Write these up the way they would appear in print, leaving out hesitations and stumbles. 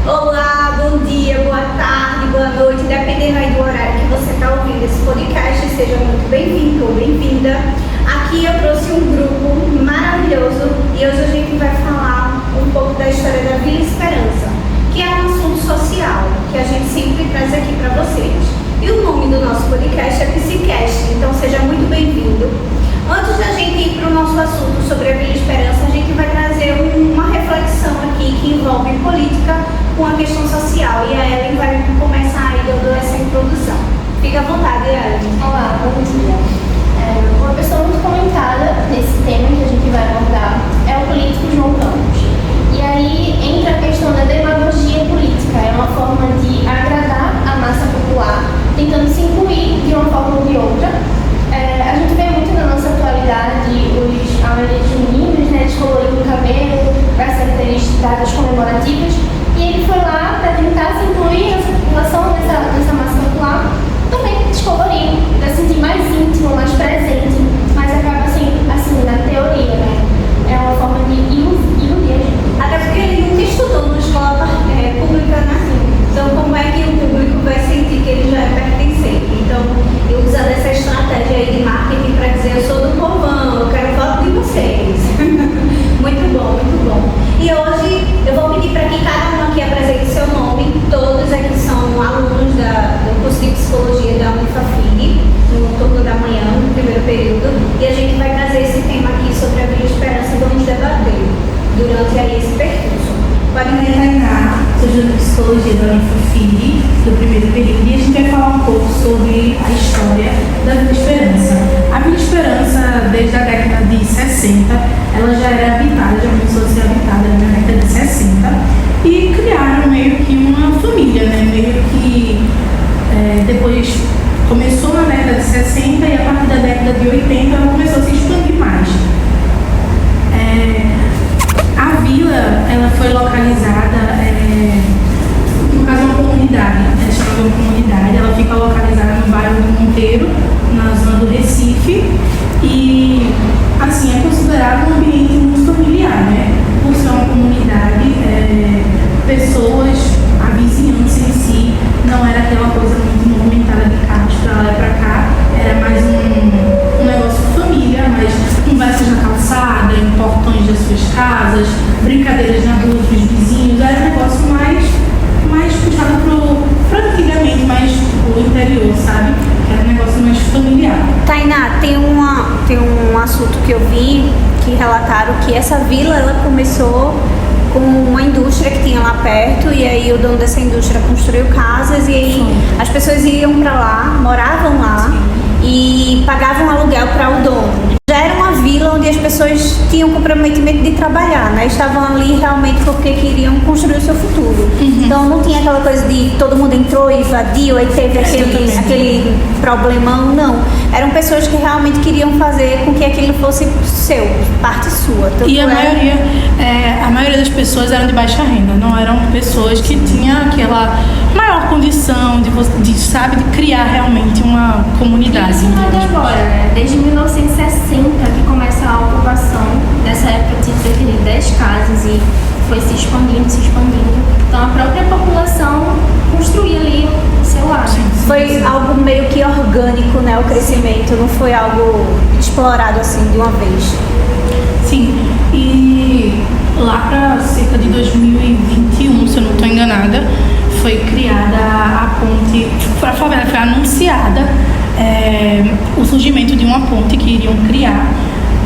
Olá, bom dia, boa tarde, boa noite, dependendo aí do horário que você está ouvindo esse podcast, seja muito bem-vindo ou bem-vinda. Aqui eu trouxe um grupo maravilhoso e hoje a gente vai falar um pouco da história da Vila Esperança, que é um assunto social que a gente sempre traz aqui para vocês. E o nome do nosso podcast é Psicast, então seja muito bem-vindo. Antes da gente ir para o nosso assunto sobre a Vila Esperança, a gente vai trazer uma reflexão aqui que envolve política com a questão social. E a Ellen vai começar aí dando essa introdução. Fica à vontade, Ellen. Olá, bom dia. Uma pessoa muito comentada nesse tema que a gente vai abordar é o político João Campos. E aí entra a questão da demagogia política. É uma forma de agradar a massa popular, tentando se incluir de uma forma ou de outra. A gente vê muito na nossa atualidade a maioria dos meninos, né, descolorindo o cabelo, para serem datas comemorativas, e ele foi lá para tentar se incluir nessa população, nessa massa popular, também descolorindo, para se sentir mais íntimo, mais presente, mas acaba assim na teoria, né? É uma forma de iludir a gente. Até porque ele nunca estudou numa escola pública, né? Então, como é que o público vai sentir que ele já é pertencente? Então, eu usando essa estratégia aí de marketing para dizer, eu sou do povão, eu quero voto de vocês. Muito bom, muito bom. E hoje eu vou pedir para que cada um aqui apresente seu nome. Todos aqui são alunos do curso de Psicologia da Unifafig, no turno da manhã, no primeiro período. E a gente vai trazer esse tema aqui sobre a Vila Esperança e vamos debater durante aí esse percurso. Pode me treinar, sou de Psicologia da Unifafig, do primeiro período, e a gente vai falar um pouco sobre a história da Vila Esperança. A Vila Esperança, desde a década de 60, ela já era habitada, já começou a ser habitada na década de 60, e criaram meio que uma família, né? Meio que depois começou na década de 60 e a partir da década de 80 ela começou a se expandir mais. A vila, ela foi localizada, no caso, uma comunidade, ela chama de uma comunidade, ela fica localizada no bairro do Monteiro, na zona do Recife, e, assim, é considerado um ambiente muito familiar, né? Por ser uma comunidade, pessoas, a vizinhança em si, não era aquela coisa muito movimentada de carros pra lá e pra cá, era mais um negócio de família, mas conversas na calçada, em portões das suas casas, brincadeiras na rua dos vizinhos, era um negócio mais puxado pro antigamente, mais pro interior, sabe? Era um negócio mais familiar. Tainá, tem um assunto que eu vi que relataram que essa vila ela começou com uma indústria que tinha lá perto, e aí o dono dessa indústria construiu casas e aí as pessoas iam para lá, moravam lá e pagavam aluguel para o dono. Já era uma vila onde as pessoas tinham comprometimento de trabalhar, né? Estavam ali realmente porque queriam construir o seu futuro. Então não tinha aquela coisa de todo mundo entrou e invadiu, aí teve aquele problemão, não. Eram pessoas que realmente queriam fazer com que aquilo fosse seu, parte sua. E a maioria das pessoas eram de baixa renda, não eram pessoas que tinham aquela maior condição de criar realmente uma comunidade. Isso não é de agora, né? Desde 1960 que começa a ocupação. Nessa época tinha cerca de 10 casas e foi se expandindo. Então a própria população construía ali o seu lar. Foi algo meio que orgânico, né? O crescimento, não foi algo explorado assim de uma vez. Sim, e lá para cerca de 2021, se eu não estou enganada, foi criada a ponte, a favela foi anunciada o surgimento de uma ponte que iriam criar,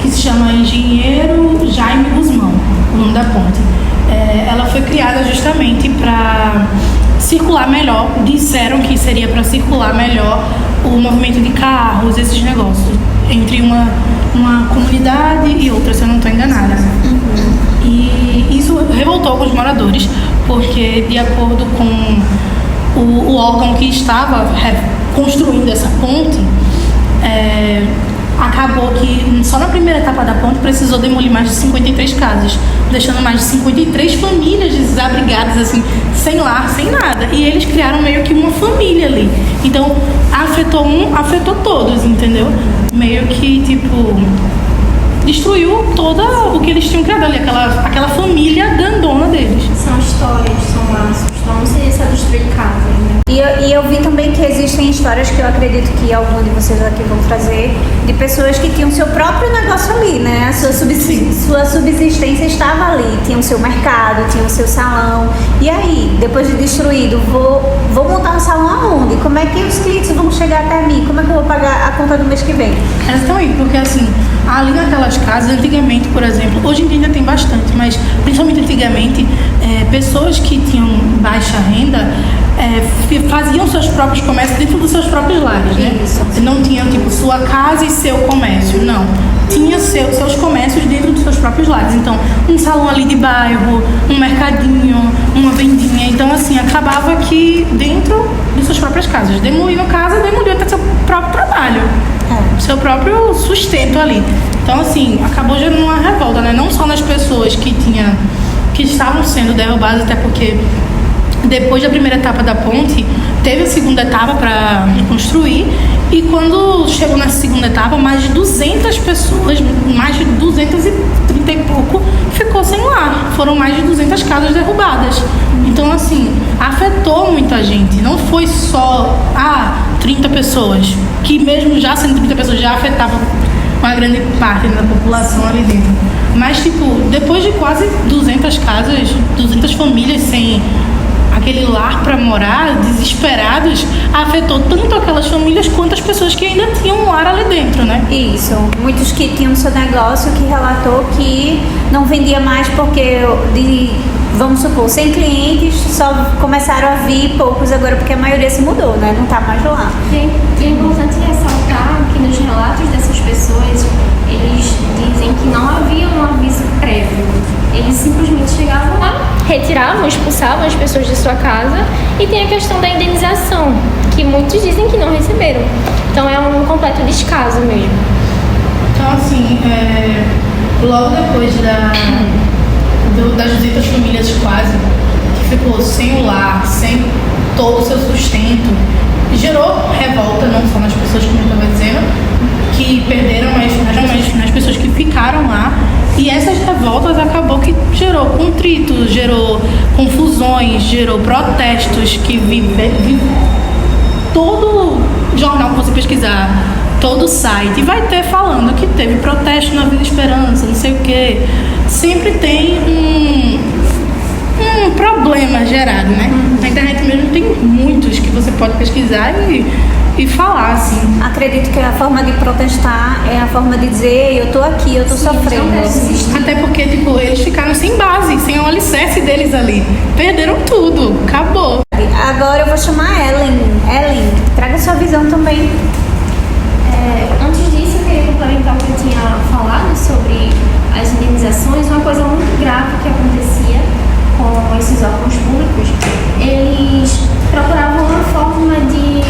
que se chama Engenheiro Jaime Guzmão, o nome da ponte. Ela foi criada justamente para circular melhor, disseram que seria para circular melhor o movimento de carros, esses negócios, entre uma comunidade e outra, se eu não estou enganada. E isso revoltou alguns moradores, porque de acordo com o órgão que estava construindo essa ponte, acabou que só na primeira etapa da ponte precisou demolir mais de 53 casas, deixando mais de 53 famílias desabrigadas, assim, sem lar, sem nada. E eles criaram meio que uma família ali. Então, afetou todos, entendeu? Meio que, tipo, destruiu todo o que eles tinham criado ali, aquela família grandona deles. São histórias, são laços. E eu vi também que existem histórias que eu acredito que algum de vocês aqui vão trazer, de pessoas que tinham seu próprio negócio ali, né? A sua subsistência estava ali, tinha o seu mercado, tinha o seu salão. E aí, depois de destruído, vou montar um salão aonde? Como é que os clientes vão chegar até mim? Como é que eu vou pagar a conta do mês que vem? Exatamente, porque assim, ali naquelas casas, antigamente, por exemplo, hoje em dia ainda tem bastante, mas principalmente antigamente, pessoas que tinham baixa renda faziam seus próprios comércios dentro dos seus próprios lares, né? Isso. Não tinham, tipo, sua casa e seu comércio, não. Tinha seus comércios dentro dos seus próprios lares. Então, um salão ali de bairro, um mercadinho, uma vendinha. Então, assim, acabava que dentro de suas próprias casas. Demolindo casa, demoliu até seu próprio trabalho. Seu próprio sustento ali. Então, assim, acabou gerando uma revolta, né? Não só nas pessoas que estavam sendo derrubadas, até porque depois da primeira etapa da ponte, teve a segunda etapa para reconstruir, e quando chegou na segunda etapa, mais de 200 pessoas, mais de 230 e pouco, ficou sem lar. Foram mais de 200 casas derrubadas. Então, assim, afetou muita gente. Não foi só 30 pessoas, que mesmo já sendo 30 pessoas, já afetava uma grande parte da população ali dentro. Mas, tipo, depois de quase 200 casas, 200 famílias sem aquele lar para morar, desesperados, afetou tanto aquelas famílias quanto as pessoas que ainda tinham um lar ali dentro, né? Isso. Muitos que tinham seu negócio que relatou que não vendia mais porque vamos supor, 100 clientes, só começaram a vir poucos agora porque a maioria se mudou, né? Não tá mais lá. E é importante ressaltar que nos relatos dessas pessoas, eles dizem que não havia um aviso prévio. Eles simplesmente chegavam lá, retiravam, expulsavam as pessoas de sua casa, e tem a questão da indenização, que muitos dizem que não receberam. Então é um completo descaso mesmo. Então, assim, logo depois das 200 famílias quase, que ficou sem o lar, sem todo o seu sustento, gerou revolta, não só nas pessoas, como eu estava dizendo, que perderam, mas nas pessoas que ficaram lá. E essas revoltas acabou que gerou contritos, gerou confusões, gerou protestos que todo jornal que você pesquisar, todo site vai ter falando que teve protesto na Vila Esperança, não sei o quê. Sempre tem um problema gerado, né? Na internet mesmo tem muitos que você pode pesquisar e falar, assim. Acredito que a forma de protestar é a forma de dizer eu tô aqui, eu tô sofrendo. Até porque, tipo, eles ficaram sem base, sem o alicerce deles ali. Perderam tudo, acabou. Agora eu vou chamar a Ellen, traga sua visão também. Antes disso, eu queria complementar o que eu tinha falado sobre as indenizações. Uma coisa muito grave que acontecia com esses órgãos públicos, eles procuravam uma forma de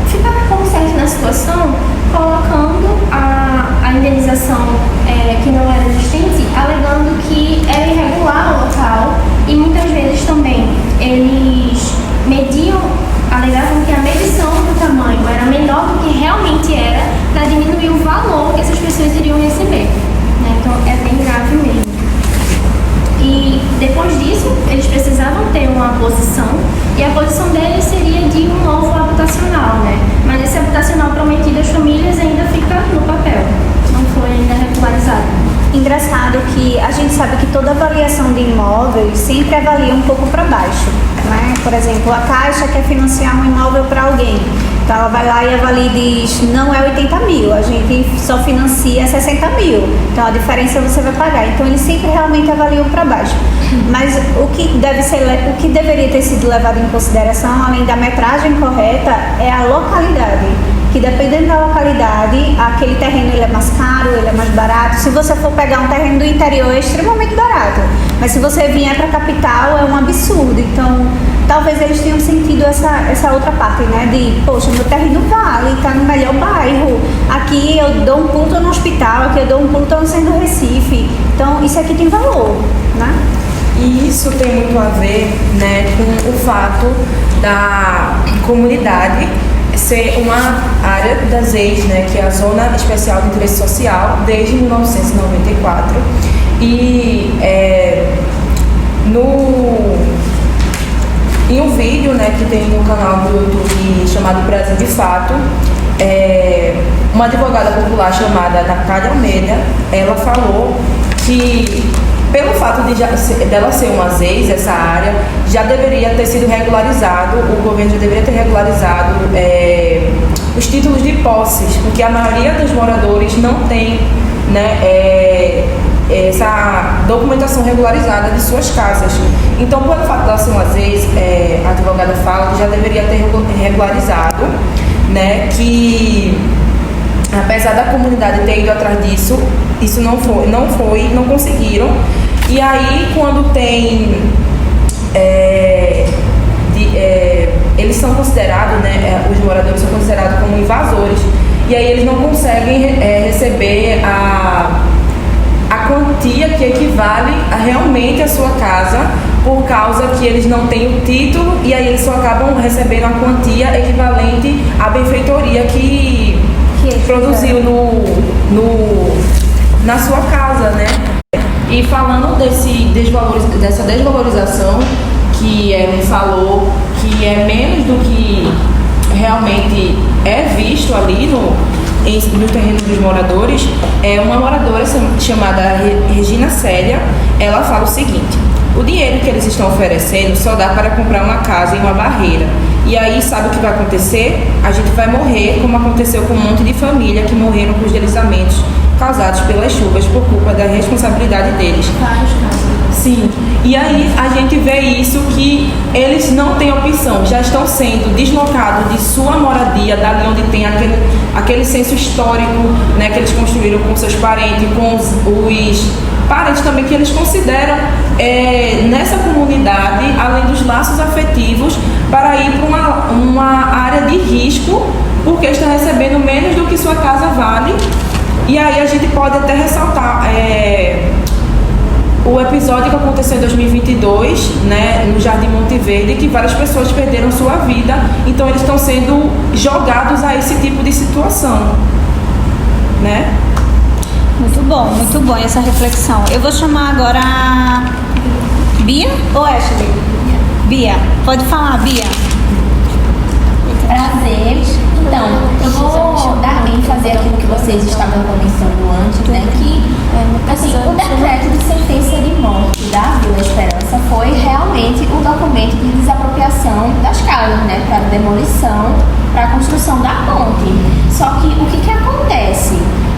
ficar como certo na situação, colocando a indenização que não era existente, alegando que era irregular o local, e muitas vezes também eles alegavam que a medição do tamanho era menor do que realmente era, para diminuir o valor que essas pessoas iriam receber, né? Então é bem grave mesmo. E depois disso, eles precisavam ter uma posição, e a posição deles seria de um novo habitacional, né? Mas esse habitacional prometido às famílias ainda fica no papel, não foi ainda regularizado. Engraçado que a gente sabe que toda avaliação de imóveis sempre avalia um pouco para baixo, né? Por exemplo, a Caixa quer financiar um imóvel para alguém, então ela vai lá e avalia e diz, não é 80 mil, a gente só financia 60 mil, então a diferença você vai pagar. Então eles sempre realmente avaliam para baixo. Mas o que deveria ter sido levado em consideração, além da metragem correta, é a localidade. Que dependendo da localidade, aquele terreno ele é mais caro, ele é mais barato. Se você for pegar um terreno do interior, é extremamente barato. Mas se você vier para a capital, é um absurdo. Então, talvez eles tenham sentido essa outra parte, né? De, poxa, meu terreno vale, está no melhor bairro. Aqui eu dou um pulo no hospital, aqui eu dou um pulo no centro do Recife. Então, isso aqui tem valor, né? E isso tem muito a ver, né, com o fato da comunidade ser uma área das ZEIs, né, que é a Zona Especial de Interesse Social, desde 1994. E Em um vídeo, né, que tem no canal do YouTube chamado Brasil de Fato, uma advogada popular chamada Natália Almeida, ela falou que pelo fato dela ser uma ZEIS, essa área já deveria ter sido regularizado, o governo já deveria ter regularizado os títulos de posses, porque a maioria dos moradores não tem, né, essa documentação regularizada de suas casas. Então, pelo fato dela ser uma ZEIS, a advogada fala que já deveria ter regularizado, né, que apesar da comunidade ter ido atrás disso, isso não conseguiram. E aí, quando tem eles são considerados, né, os moradores são considerados como invasores, e aí eles não conseguem receber a quantia que equivale realmente à sua casa, por causa que eles não têm o título, e aí eles só acabam recebendo a quantia equivalente à benfeitoria que produziu na sua casa, né? E falando dessa desvalorização que Ellen falou, que é menos do que realmente é visto ali no terreno dos moradores, uma moradora chamada Regina Célia, ela fala o seguinte: o dinheiro que eles estão oferecendo só dá para comprar uma casa em uma barreira. E aí, sabe o que vai acontecer? A gente vai morrer, como aconteceu com um monte de família que morreram com os deslizamentos causados pelas chuvas por culpa da responsabilidade deles. Vários casos. Sim. E aí a gente vê isso, que eles não têm opção, já estão sendo deslocados de sua moradia, dali onde tem aquele senso histórico, né, que eles construíram com seus parentes, com os parentes também que eles consideram nessa comunidade, além dos laços afetivos, para ir para uma área de risco, porque está recebendo menos do que sua casa vale. E aí a gente pode até ressaltar o episódio que aconteceu em 2022, né, no Jardim Monte Verde, que várias pessoas perderam sua vida, então eles estão sendo jogados a esse tipo de situação, né? Muito bom essa reflexão. Eu vou chamar agora a Bia ou Ashley? Bia, pode falar, Bia. Prazer. Então, eu vou dar ênfase àquilo que vocês estavam comentando antes, né? Que assim, o decreto de sentença de morte da Vila Esperança foi realmente o documento de desapropriação das casas, né? Para demolição, para a construção da ponte. Só que o que acontece,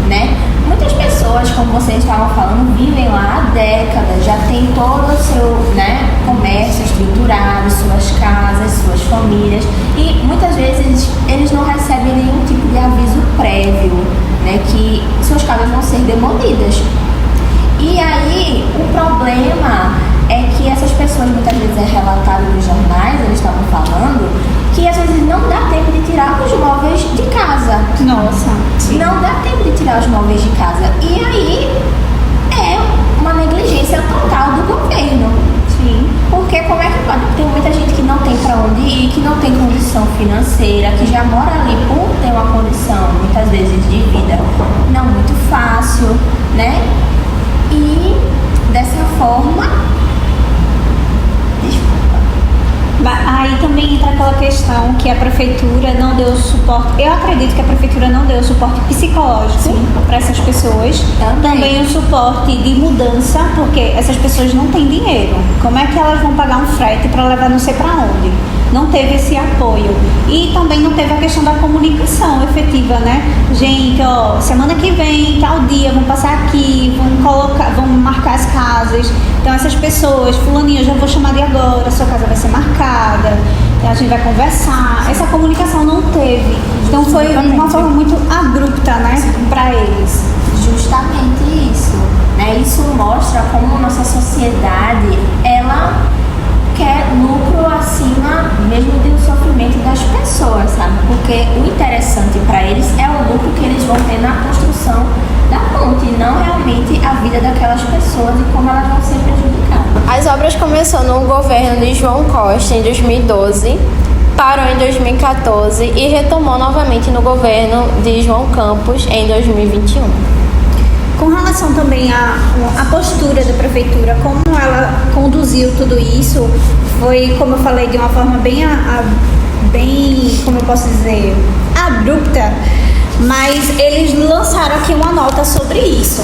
né? Muitas pessoas, como vocês estavam falando, vivem lá há décadas, já tem todo o seu, né, comércio estruturado, suas casas, suas famílias, e muitas vezes eles não recebem nenhum tipo de aviso prévio, né, que suas casas vão ser demolidas. E aí o problema é que essas pessoas, muitas vezes é relatado nos jornais, eles estavam falando, que às vezes não dá tempo de tirar os móveis de casa. Nossa. Sim. Não dá tempo de tirar os móveis de casa. E aí é uma negligência total do governo. Sim. Porque como é que pode? Tem muita gente que não tem para onde ir, que não tem condição financeira, que já mora ali por ter uma condição, muitas vezes, de vida não muito fácil, né? E dessa forma... Aí também entra aquela questão que a prefeitura não deu suporte. Eu acredito que a prefeitura não deu suporte psicológico para essas pessoas. Também o suporte de mudança, porque essas pessoas não têm dinheiro. Como é que elas vão pagar um frete para levar não sei para onde? Não teve esse apoio. E também não teve a questão da comunicação efetiva, né? Gente, ó, semana que vem, tal dia, vão passar aqui, vão marcar as casas. Então essas pessoas, fulaninha, eu já vou chamar de agora, sua casa vai ser marcada, a gente vai conversar. Essa comunicação não teve. Então foi de uma forma muito abrupta, né, para eles. Justamente isso, né? Isso mostra como nossa sociedade, ela quer lucro acima mesmo do sofrimento das pessoas, sabe? Porque o interessante para eles é o lucro que eles vão ter na construção da ponte, não realmente a vida daquelas pessoas e como elas vão ser prejudicadas. As obras começaram no governo de João Costa em 2012, parou em 2014 e retomou novamente no governo de João Campos em 2021. com relação também à postura da prefeitura, como ela conduziu tudo isso, foi, como eu falei, de uma forma bem, como eu posso dizer, abrupta, mas eles lançaram aqui uma nota sobre isso,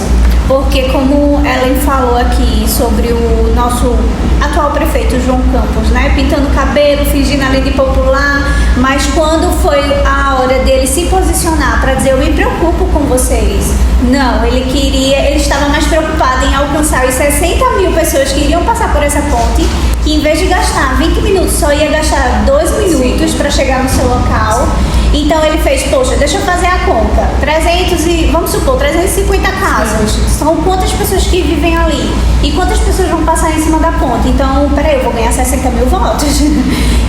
porque como Ellen falou aqui sobre o nosso atual prefeito João Campos, né, pintando o cabelo, fingindo ali de popular, mas quando foi a hora dele se posicionar para dizer eu me preocupo com vocês, não, ele estava mais preocupado em alcançar os 60 mil pessoas que iriam passar por essa ponte, que em vez de gastar 20 minutos, só ia gastar 2 minutos para chegar no seu local. Então ele fez, poxa, deixa eu fazer a conta, 350 casas, são quantas pessoas que vivem ali e quantas pessoas vão passar em cima da ponte, então, peraí, eu vou ganhar 60 mil votos.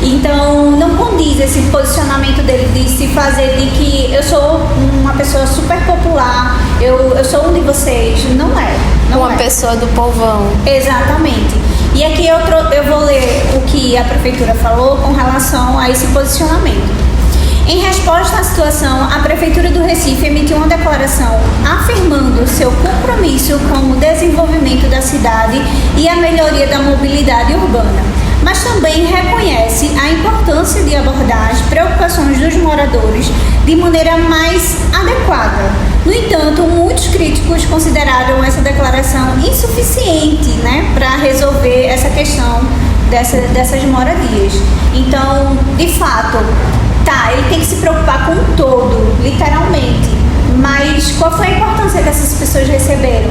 Então não condiz esse posicionamento dele de se fazer de que eu sou uma pessoa super popular, eu sou um de vocês, não é. Uma pessoa do povão. Exatamente. E aqui eu vou ler o que a prefeitura falou com relação a esse posicionamento. Em resposta à situação, a Prefeitura do Recife emitiu uma declaração afirmando seu compromisso com o desenvolvimento da cidade e a melhoria da mobilidade urbana, mas também reconhece a importância de abordar as preocupações dos moradores de maneira mais adequada. No entanto, muitos críticos consideraram essa declaração insuficiente, né, para resolver essa questão dessas moradias. Então, de fato, ele tem que se preocupar com o todo, literalmente. Mas qual foi a importância que essas pessoas receberam?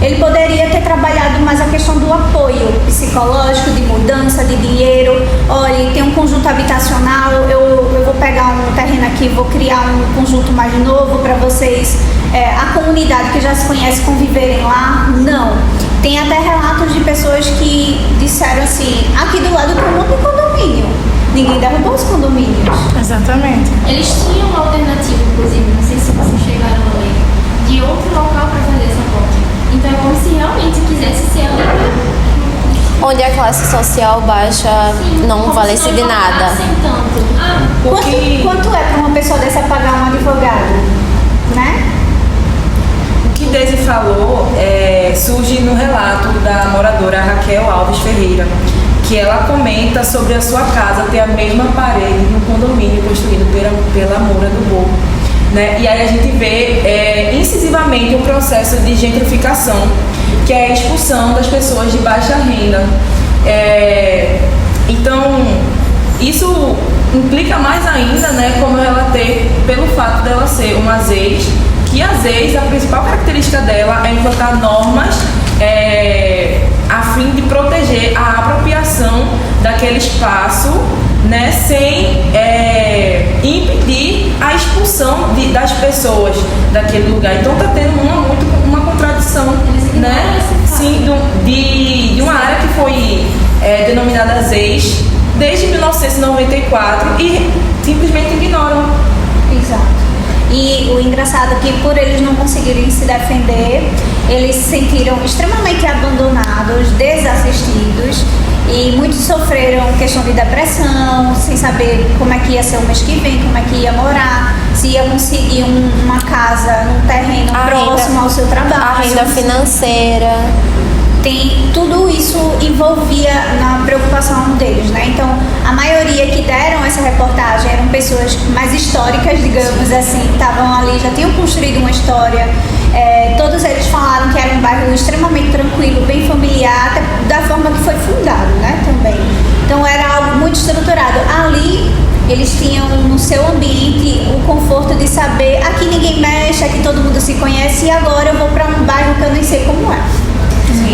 Ele poderia ter trabalhado mais a questão do apoio psicológico, de mudança, de dinheiro. Olha, tem um conjunto habitacional, eu vou pegar um terreno aqui, vou criar um conjunto mais novo para vocês, a comunidade que já se conhece, conviverem lá. Não. Tem até relatos de pessoas que disseram assim, aqui do lado tem um monte de condomínio. Ninguém derrubou os condomínios. Exatamente. Eles tinham uma alternativa, inclusive, não sei se vocês chegaram a ler, de outro local para fazer essa ponte. Então é como se realmente quisesse ser ali. Onde a classe social baixa não valesse de nada. Quanto é para uma pessoa dessa pagar um advogado? Né? O que Daisy falou surge no relato da moradora Raquel Alves Ferreira, que ela comenta sobre a sua casa ter a mesma parede no condomínio construído pela Moura do Borro, né? E aí a gente vê incisivamente um processo de gentrificação, que é a expulsão das pessoas de baixa renda. Então, isso implica mais ainda, né, como eu relatei, pelo fato dela ser uma ZEIS, que a ZEIS, a principal característica dela é implantar normas a fim de proteger a apropriação daquele espaço, né, sem impedir a expulsão das pessoas daquele lugar. Então está tendo uma contradição, né, sim, de uma área que foi denominada ZEIS desde 1994 e simplesmente ignoram. Exato. E o engraçado é que por eles não conseguirem se defender, eles se sentiram extremamente abandonados, desassistidos, e muitos sofreram questão de depressão, sem saber como é que ia ser o mês que vem, como é que ia morar, se ia conseguir uma casa num terreno próximo ao seu trabalho. A renda financeira. Tudo isso envolvia na preocupação deles, né? Então, a maioria que deram essa reportagem eram pessoas mais históricas, digamos assim, estavam ali, já tinham construído uma história. Todos eles falaram que era um bairro extremamente tranquilo, bem familiar, até da forma que foi fundado, né? Também. Então, era algo muito estruturado. Ali, eles tinham no seu ambiente o conforto de saber, aqui ninguém mexe, aqui todo mundo se conhece, e agora eu vou para um bairro que eu nem sei como é.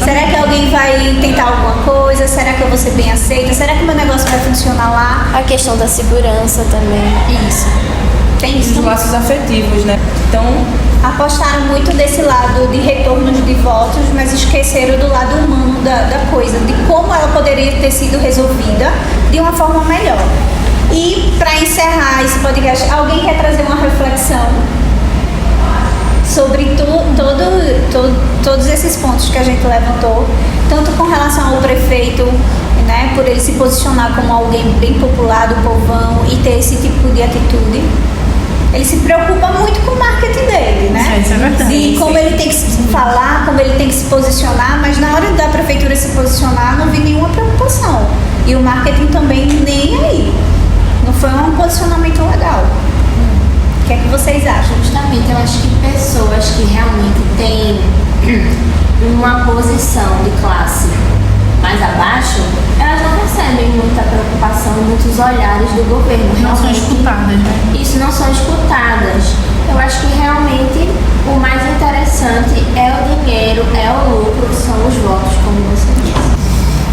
Será que alguém vai tentar alguma coisa? Será que eu vou ser bem aceita? Será que o meu negócio vai funcionar lá? A questão da segurança também. Isso. Tem isso. Os laços afetivos, né? Então, apostaram muito desse lado de retornos de votos, mas esqueceram do lado humano da coisa, de como ela poderia ter sido resolvida de uma forma melhor. E para encerrar esse podcast, alguém quer trazer uma reflexão sobre todos esses pontos que a gente levantou, tanto com relação ao prefeito, né, por ele se posicionar como alguém bem popular do povão e ter esse tipo de atitude? ele se preocupa muito com o marketing dele, né? Isso é verdade. E como ele tem que se falar, como ele tem que se posicionar, mas na hora da prefeitura se posicionar, não vi nenhuma preocupação. E o marketing também nem aí. Não foi um posicionamento legal. O que é que vocês acham? Justamente, eu acho que pessoas que realmente têm uma posição de classe mais abaixo, elas não recebem muita preocupação, muitos olhares do governo. Não são Realmente, escutadas, né? isso, não são escutadas. Eu acho que realmente o mais interessante é o dinheiro, é o lucro, são os votos, como você disse.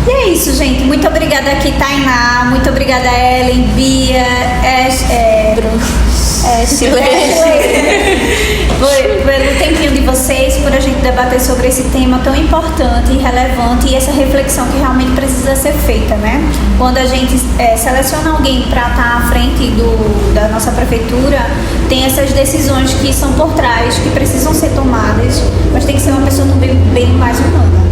E é isso, gente. Muito obrigada aqui, Tainá. Muito obrigada, Ellen, Bia, pelo tempinho de vocês, por a gente debater sobre esse tema tão importante e relevante e essa reflexão que realmente precisa ser feita, né? Quando a gente seleciona alguém para estar à frente da nossa prefeitura, tem essas decisões que são por trás, que precisam ser tomadas, mas tem que ser uma pessoa também bem mais humana.